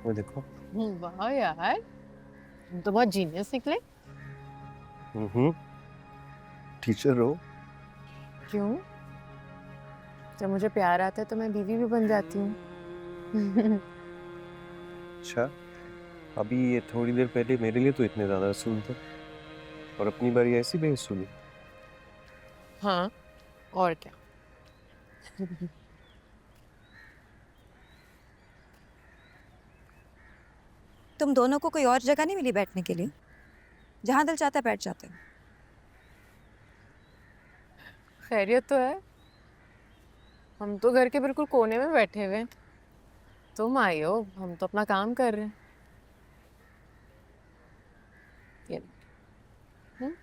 वो देखो। वाह यार, तुम तो बहुत जीनियस निकले। टीचर हो। क्यों? जब मुझे प्यार आता है तो मैं बीवी भी बन जाती हूँ। अच्छा, अभी ये थोड़ी देर पहले मेरे लिए तो इतने ज्यादा असूल थे और अपनी बारी ऐसी बेअसूली। हाँ, और क्या। तुम दोनों को कोई और जगह नहीं मिली बैठने के लिए? जहां दिल चाहता है बैठ जाते हो। खैरियत तो है। हम तो घर के बिल्कुल कोने में बैठे हुए हैं। तुम आई हो, हम तो अपना काम कर रहे हैं। ये लो। हम्म?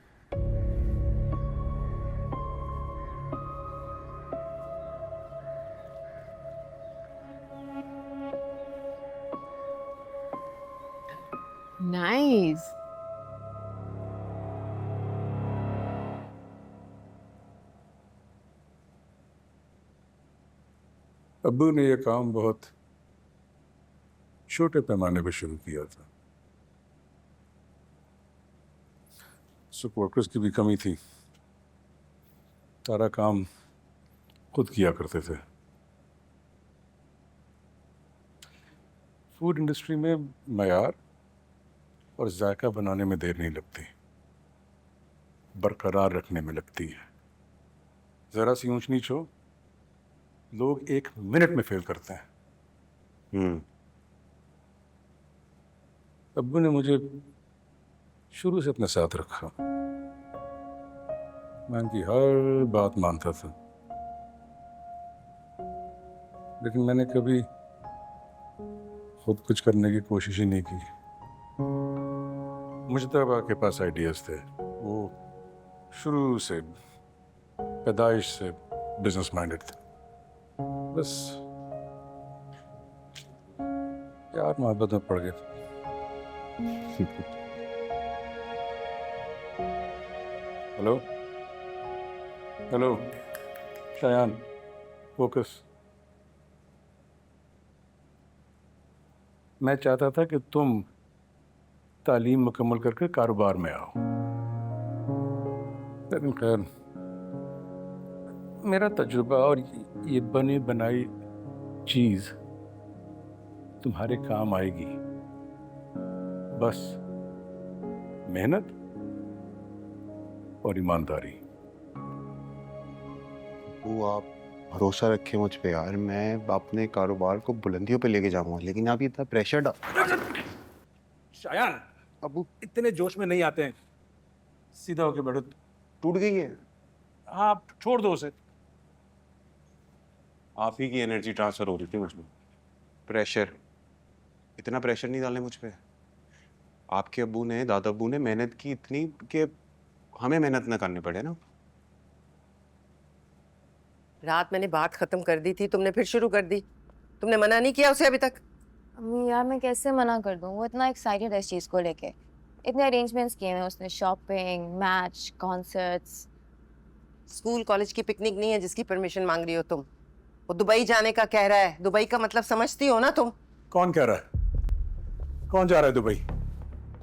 नाइस। अब्बू ने यह काम बहुत छोटे पैमाने पर शुरू किया था। वर्कर्स की भी कमी थी, सारा काम खुद किया करते थे। फूड इंडस्ट्री में मयार और जायका बनाने में देर नहीं लगती, बरकरार रखने में लगती है। जरा सी ऊंच नीच हो, लोग 1 मिनट में फेल करते हैं। अब्बू ने मुझे शुरू से अपने साथ रखा। मैं उनकी हर बात मानता था, लेकिन मैंने कभी खुद कुछ करने की कोशिश ही नहीं की। मुजतबा के पास आइडियाज थे, वो शुरू से पैदाइश से बिजनेस माइंडेड थे। बस प्यार मोहब्बत में पड़ गए। Hello hello Shayan, focus. मैं चाहता था कि तुम तालीम मुकम्मल करके कारोबार में आओ, लेकिन खैर मेरा तजुर्बा और ये बनी बनाई चीज तुम्हारे काम आएगी। बस मेहनत और ईमानदारी। वो आप भरोसा रखे मुझ पे यार, मैं अपने कारोबार को बुलंदियों पे लेके जाऊंगा, लेकिन आप इतना प्रेशर डाल। शायान, अबू इतने जोश में नहीं आते हैं, सीधा होके बैठो। टूट गई है। आप छोड़ दो उसे। आप ही की एनर्जी ट्रांसफर हो रही थी मुझ में। प्रेशर, इतना प्रेशर नहीं डालने मुझ पे। आपके अब्बू ने, दादा अब्बू ने मेहनत की इतनी कि हमें मेहनत ना करनी पड़े ना। रात मैंने बात खत्म कर दी थी, तुमने फिर शुरू कर दी। तुमने मना नहीं किया उसे अभी तक? अम्मी यार मैं कैसे मना कर दूं, वो इतना एक्साइटेड है इस चीज को लेके। इतने अरेंजमेंट्स किए हैं उसने, shopping, match, concerts. School college की पिकनिक नहीं है जिसकी परमिशन मांग रही हो तुम। वो दुबई जाने का कह रहा है। दुबई का मतलब समझती हो ना तुम? कौन कह रहा है? कौन जा रहा है दुबई?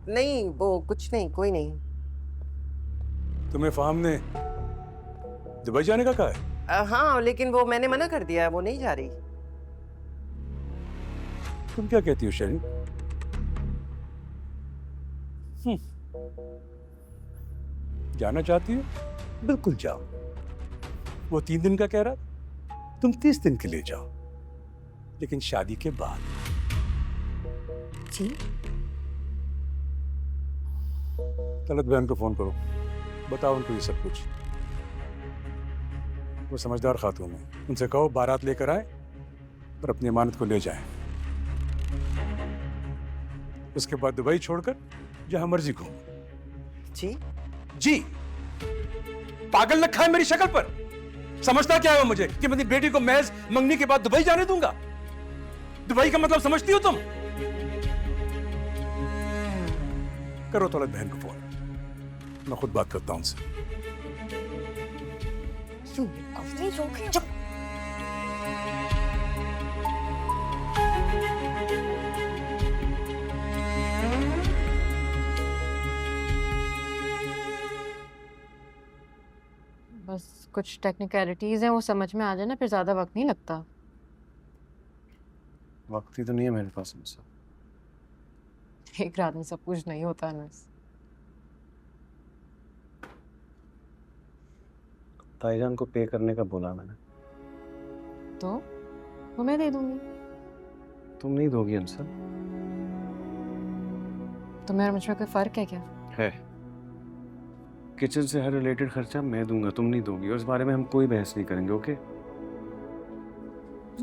नहीं, वो कुछ नहीं, कोई नहीं। तुम्हें फाहम ने दुबई जाने का कहा है? हाँ, लेकिन वो मैंने मना कर दिया, वो नहीं जा रही। तुम क्या कहती हो शरीफ? जाना चाहती हो? बिल्कुल जाओ। वो 3 दिन का कह रहा, तुम 30 दिन के लिए जाओ, लेकिन शादी के बाद। जी? तलत बहन को फोन करो, बताओ उनको ये सब कुछ। वो समझदार खातून है, उनसे कहो बारात लेकर आए पर अपनी अमानत को ले जाएं। उसके बाद दुबई छोड़कर जहां मर्जी घूमो। जी? जी, पागल रखा है मेरी शक्ल पर। समझता क्या है वो मुझे कि मेरी बेटी को महज मंगनी के बाद दुबई जाने दूंगा? दुबई का मतलब समझती हो तुम? करो तलत बहन को फोन, मैं खुद बात करता हूं उनसे। अपनी रोके। कुछ टेक्निकलिटीज़ हैं वो समझ में आ जाए ना, फिर ज़्यादा वक्त नहीं लगता। वक्त ही तो नहीं है मेरे पास इनसे। एक रात में सब कुछ नहीं होता अनस। ताईजान को पे करने का बोला मैंने। तो वो मैं दे दूंगी। तुम नहीं दोगी अंसा? तो मेरा मुझ में कोई फ़र्क है क्या? है। किचन से हर रिलेटेड खर्चा मैं दूंगा, तुम नहीं दोगी, और इस बारे में हम कोई बहस नहीं करेंगे, ओके?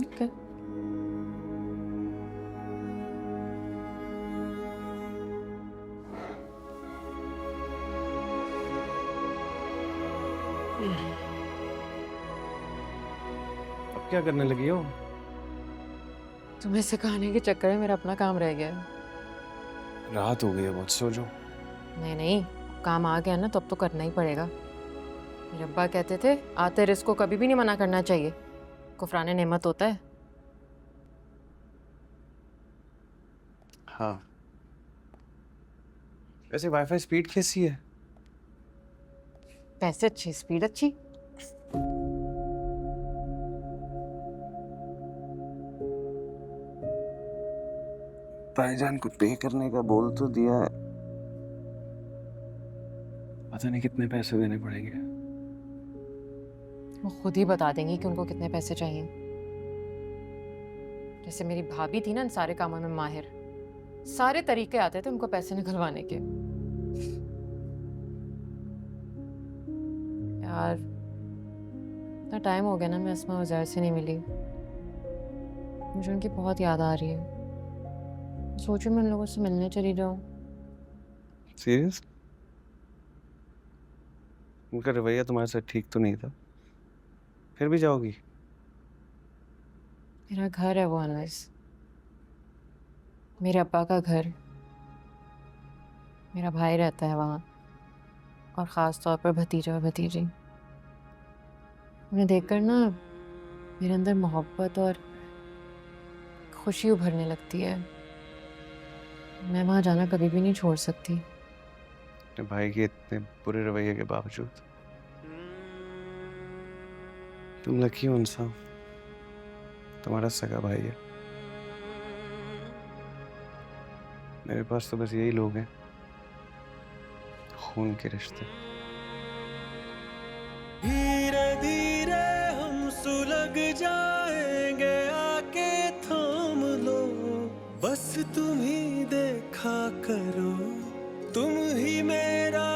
ओके। अब क्या करने लगी हो? तुम्हें सिखाने के चक्कर में मेरा अपना काम रह गया है। रात हो गई है बहुत, सो जाओ। नहीं नहीं, काम आ गया ना तो अब तो करना ही पड़ेगा। मेरे अब्बा कहते थे आते रिस्क को कभी भी नहीं मना करना चाहिए, कुफराने नेमत होता है। हाँ। वैसे वाईफाई स्पीड कैसी है? पैसे अच्छी, स्पीड अच्छी। ताईजान को पे करने का बोल तो दिया है, पता नहीं कितने पैसे देने पड़ेंगे। वो खुद ही बता देंगी कि उनको कितने पैसे चाहिए। जैसे मेरी भाभी थी ना इन सारे कामों में माहिर, सारे तरीके आते थे उनको पैसे निकलवाने के। यार इतना टाइम हो गया ना, मैं अस्मा उज़ैर से नहीं मिली। मुझे उनकी बहुत याद आ रही है। सोचो मैं उन लोगों से मिलने चली जाऊं। सीरियस? उनका रवैया तुम्हारे साथ ठीक तो नहीं था, फिर भी जाओगी? मेरा घर है वो अनस, मेरे अब्बा का घर। मेरा भाई रहता है वहाँ, और ख़ास तौर पर भतीजा और भतीजी। उन्हें देखकर ना मेरे अंदर मोहब्बत और खुशी उभरने लगती है। मैं वहाँ जाना कभी भी नहीं छोड़ सकती। अपने भाई के इतने बुरे रवैये के बावजूद तुम लकी हो इंसान, तुम्हारा सगा भाई है। मेरे पास तो बस यही लोग हैं, खून के रिश्ते। धीरे धीरे हम सुलग जाएंगे, आके थाम लो, बस तुम ही देखा करो, तुम ही मेरा